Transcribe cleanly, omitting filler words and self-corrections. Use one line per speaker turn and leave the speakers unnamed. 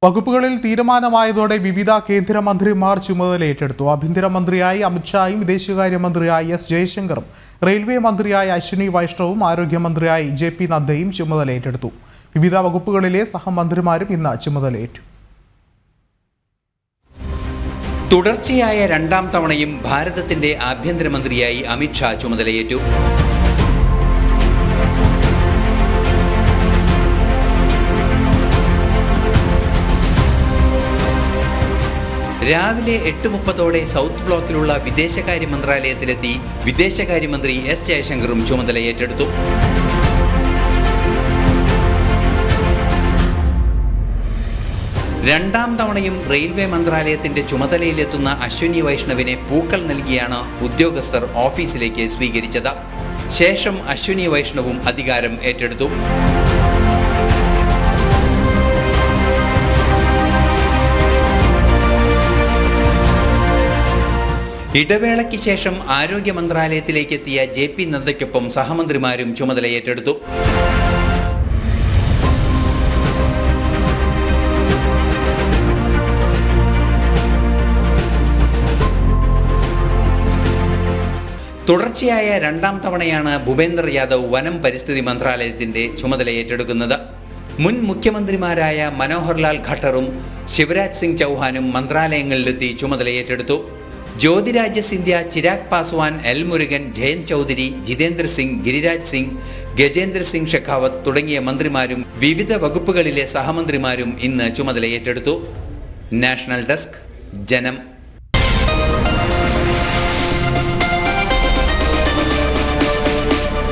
വകുപ്പുകളിൽ തീരുമാനമായതോടെ വിവിധ കേന്ദ്രമന്ത്രിമാർ ചുമതലയേറ്റെടുത്തു. ആഭ്യന്തരമന്ത്രിയായി അമിത്ഷായും വിദേശകാര്യമന്ത്രിയായി എസ് ജയശങ്കറും റെയിൽവേ മന്ത്രിയായി അശ്വിനി വൈഷ്ണവും ആരോഗ്യമന്ത്രിയായി JP നദ്ദയും ചുമതലയേറ്റെടുത്തു. വിവിധ വകുപ്പുകളിലെ സഹമന്ത്രിമാരും ഇന്ന് ചുമതലയേറ്റു.
തുടർച്ചയായ രണ്ടാം തവണയും ഭാരതത്തിന്റെ ആഭ്യന്തരമന്ത്രിയായി അമിത്ഷാ ചുമതലയേറ്റു. രാവിലെ 8:30 സൗത്ത് ബ്ലോക്കിലുള്ള വിദേശകാര്യ മന്ത്രാലയത്തിലെത്തി വിദേശകാര്യമന്ത്രി എസ് ജയശങ്കറും ചുമതലയേറ്റെടുത്തു. രണ്ടാം തവണയും റെയിൽവേ മന്ത്രാലയത്തിന്റെ ചുമതലയിലെത്തുന്ന അശ്വിനി വൈഷ്ണവിനെ പൂക്കൾ നൽകിയാണ് ഉദ്യോഗസ്ഥർ ഓഫീസിലേക്ക് സ്വീകരിച്ചത്. ശേഷം അശ്വിനി വൈഷ്ണവും അധികാരം ഏറ്റെടുത്തു. ഇടവേളയ്ക്ക് ശേഷം ആരോഗ്യ മന്ത്രാലയത്തിലേക്ക് എത്തിയ JP നദ്ദയ്ക്കൊപ്പം സഹമന്ത്രിമാരും ചുമതലയേറ്റെടുത്തു. തുടർച്ചയായ രണ്ടാം തവണയാണ് ഭൂപേന്ദർ യാദവ് വനം പരിസ്ഥിതി മന്ത്രാലയത്തിന്റെ ചുമതലയേറ്റെടുക്കുന്നത്. മുൻ മുഖ്യമന്ത്രിമാരായ മനോഹർലാൽ ഖട്ടറും ശിവരാജ് സിംഗ് ചൗഹാനും മന്ത്രാലയങ്ങളിലെത്തി ചുമതലയേറ്റെടുത്തു. ജ്യോതിരാജ്യ സിന്ധ്യ, ചിരാഗ് പാസ്വാൻ, എൽ മുരുകൻ, ജയന്ത് ചൗധരി, ജിതേന്ദ്ര സിംഗ്, ഗിരിരാജ് സിംഗ്, ഗജേന്ദ്ര സിംഗ് ഷെഖാവത്ത് തുടങ്ങിയ മന്ത്രിമാരും വിവിധ വകുപ്പുകളിലെ സഹമന്ത്രിമാരും ഇന്ന് ചുമതലയേറ്റെടുത്തു. നാഷണൽ ഡെസ്ക്, ജനം.